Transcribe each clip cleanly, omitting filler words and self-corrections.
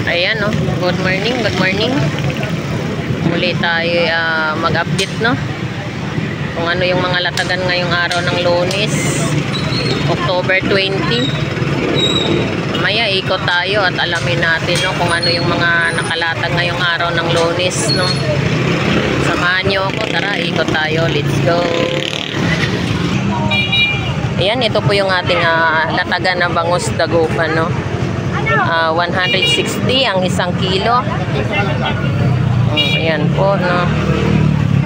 Ayan, no. Good morning, good morning. Muli tayo mag-update, no. Kung ano yung mga latagan ngayong araw ng Lunes, October 20. Maya ikot tayo at alamin natin, no, kung ano yung mga nakalatag ngayong araw ng Lunes, no. Samahan nyo ako, tara, ikot tayo. Let's go. Ayan, ito po yung ating latagan ng bangus dagupan, no. 160 ang isang kilo. Ayan po, no.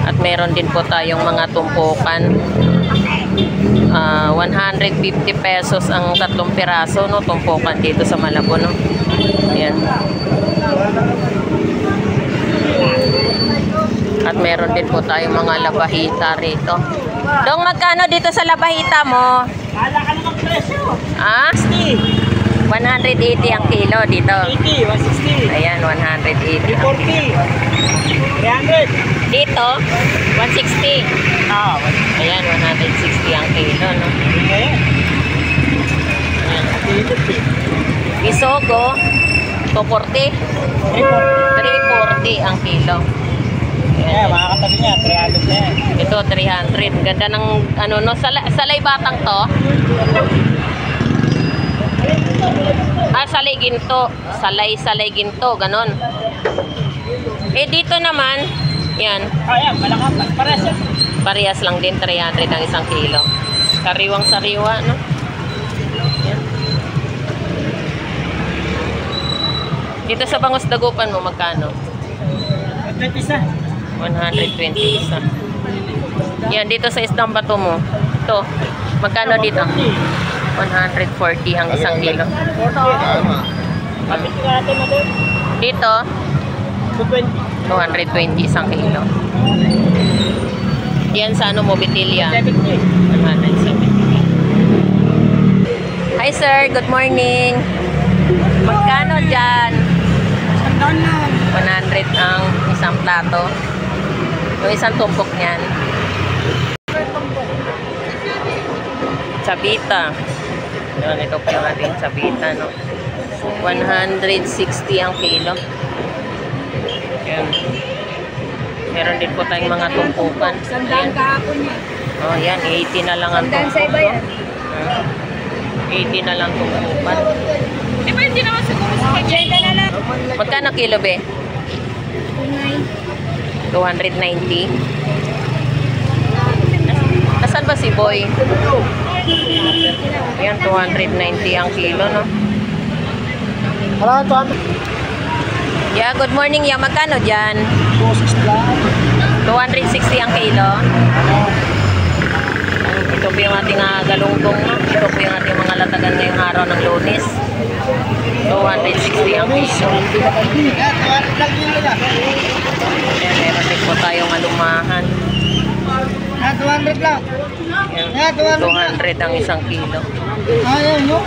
At meron din po tayong mga tumpukan. 150 pesos ang 3 piraso, no, tumpukan dito sa Malabon, no. Ayan. At meron din po tayong mga labahita rito. Dong, magkano dito sa labahita mo? Kala ka naman presyo. 180 ang kilo dito. 80, 160. Ayan, 180. 340. 300. Dito, 160. Ah, Ayan, 160 ang kilo, no? ayan. Isogo, 240. 340 ang kilo. Ayan, mga katabi niya, 300 na yan. Ito, 300. Ganda ng, ano, no? Salay batang to. Salay ginto. Salay ginto, ganon. Dito naman, yan. Ayan, malakap. Parehas yan. Parehas lang din, 300 ang isang kilo. Sariwang-sariwa, no? Yan. Dito sa bangus dagupan mo, magkano? 20 isa. 120 isa. Yan, dito sa isdang bato mo. Ito, magkano dito? 140 ang isang kilo. 40. Kapit nga natin na doon. Dito, 220. 220 isang kilo. Yan sa ano mo, Bitilya? 70. 170. Hi sir, good morning. Magkano dyan? 100 ang isang plato. Yung isang tumpok niyan. Sabita. Yun, ito po yung ating sabita, no? 160 ang kilo. Yan. Meron din po tayong mga tumpukan. Ayan. Oh, yan. 80 na lang ang tumpok, no? 80 na lang tumpukan. Di ba hindi naman siguro sa agenda na lang? Magkano kilo, be? 290. Nasaan ba si Boy? Ayan, 290 ang kilo, no? Hala, 200. Yeah, good morning. Yeah, magkano dyan? 260 ang kilo. Ito po yung ating galunggong, no? Ito po yung ating mga latagan ngayong araw ng Lunes. 260 ang kilo. Ayan, meron din po tayong alumahan. 200 lang. Ayan, 200 ang isang kilo. Ayan, no?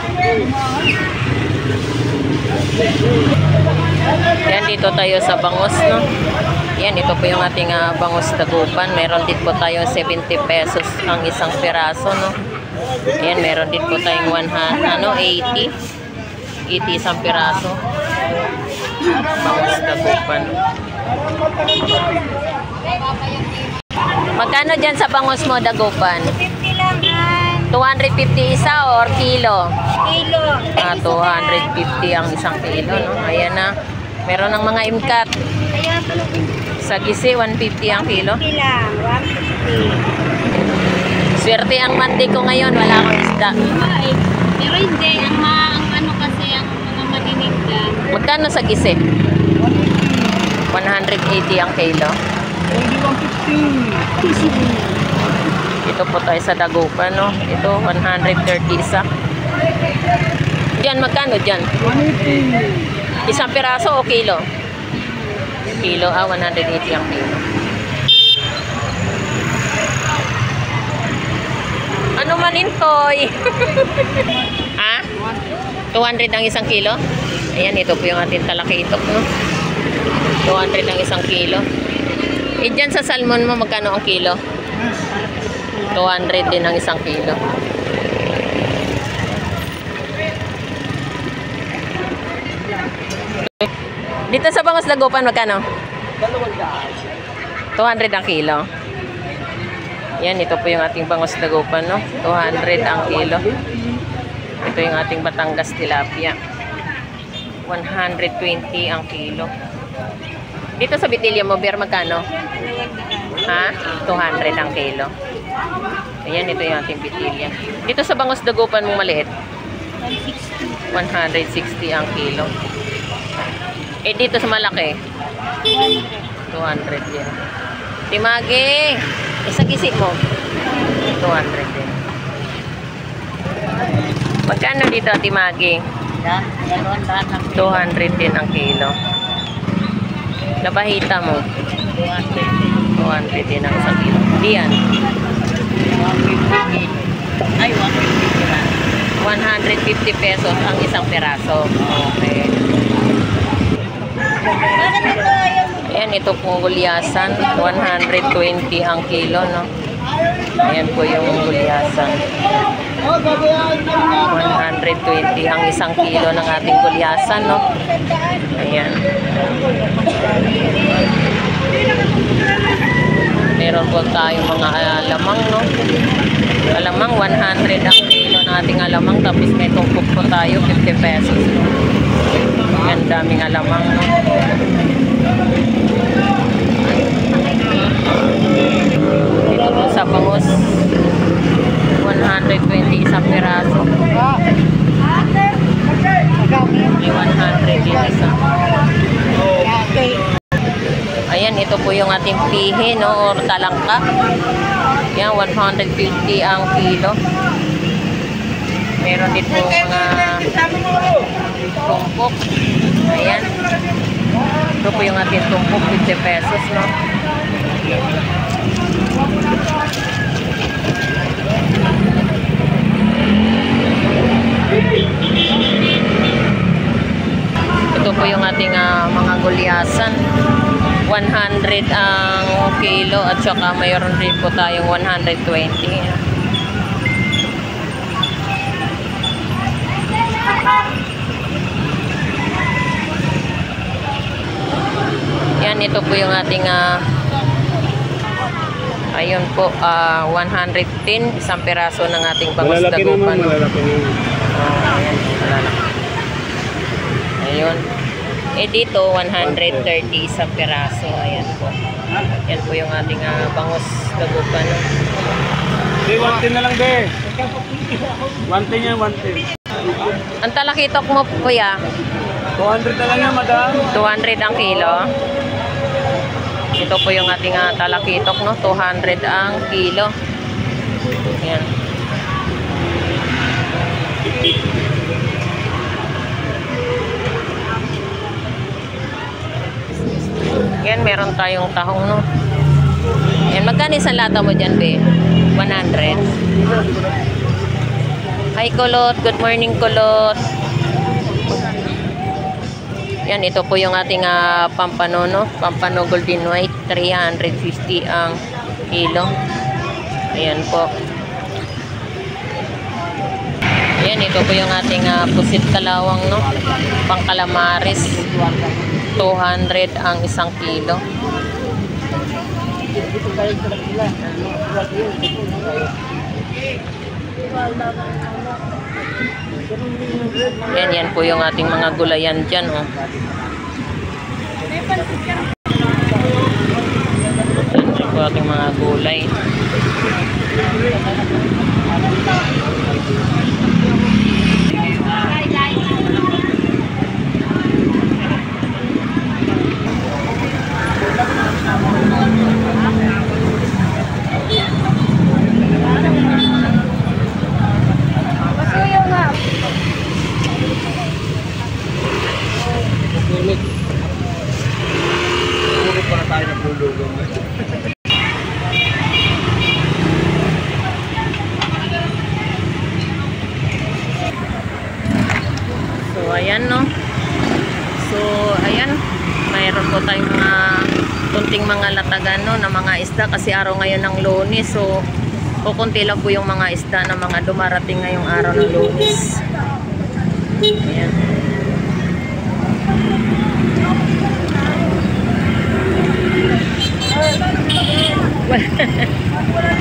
Yan, dito tayo sa bangus, no? Yan, ito po yung ating bangus dagupan. Meron din po tayo 70 pesos ang isang piraso, no? Yan, meron din po tayong 80 isang piraso. Bangus dagupan. Magkano dyan sa bangus mo dagupan? 50 lang, han. 250 isa or kilo? Kilo. 250 ang isang kilo, no? Ayan na. Meron ng mga imkat. Ayan, Sa gisi, 150 ang kilo. 50 lang. 150. Swerte ang mandi ko ngayon. Wala akong isda. Pero hindi. Ang ano kasi, ang mga maninigda. Magkano sa gisi? 180 ang kilo. Hindi 150. Ito po tayo sa dagupan, no? Ito, 130 isa. Diyan, magkano dyan? 180. Isang piraso o kilo? Kilo, 180 ang kilo. Ano man intoy? Ha? 200 ang isang kilo? Ayan, ito po yung ating talakitok, no? 200 ang isang kilo. Dyan sa salmon mo, magkano ang kilo? 200 din ang isang kilo. Dito sa Bangos Dagupan, magkano? 200 ang kilo. Yan, ito po yung ating Bangos Dagupan, no? 200 ang kilo. Ito yung ating Batangas Tilapia. 120 ang kilo. Dito sa Bitilya mo, Beer, magkano? Ha? 200 ang kilo. Ayan, ito yung ating Bitilya. Dito sa Bangos Dagupan mong maliit? 160 ang kilo. Eh, dito sa malaki? 200 din. Timagi! Isang isip mo? 200 din. Magkano dito, Timagi? 200 din ang kilo. Labahita mo? 200 din ang isang kilo. Diyan? 150 pesos ang isang peraso. Okay. Ayan, ito pong gulyasan. 120 ang kilo, no? Ayan po yung gulyasan. 120 ang isang kilo ng ating gulyasan, no? Ayan. Meron po tayong mga alamang, no? Alamang, 100 ang kilo ng ating alamang. Tapos may tungkok po tayo, 50 pesos. No? Ayan, daming alamang, no? Dito po sa Bangos, 120 isang piraso. May 100 din isa. Ayan, ito po yung ating pihi, no, or talangka. Yan, 150 ang kilo. Meron dito mga tumpok. Ayan. Ito po yung ating tumpok, 50 pesos, no. Ito po yung ating mga gulyasan. 100 ang kilo at saka mayroon rin po tayong 120. Yan, ito po yung ating ayun po, 110 isang piraso ng ating Bangos Dagupan. Malalaki naman. Ayan, malalaki. Ayun. Eh dito, 130 isang piraso. Ayan po. Yan po yung ating Bangos Dagupan. Be, 110 na lang, be. 110 yan, 110. Ang talakitok mo, kuya? 200 na lang yan, madam. 200 ang kilo. Ito po yung ating talakitok, no? 200 ang kilo. Ayan. Yan, meron tayong tahong, no? Yan, magkano isang lata mo dyan, be? 100. Hi, Kulot. Good morning, Kulot. Yan, ito po yung ating pampano, no? Pampano Golden White. 350 ang kilo. Ayan po. Ayan, ito po yung ating pusit kalawang, no? Pang calamares. 200 ang isang kilo. Yan po yung ating mga gulayan dyan, oh. Yan po ating mga gulay. So ayan, no. So ayan, mayroon po tayong mga kunting mga latagan, no, na mga isda kasi araw ngayon ng Lunes. So kukunti lang po yung mga isda na mga dumarating ngayong araw ng Lunes. Ayan. Wala.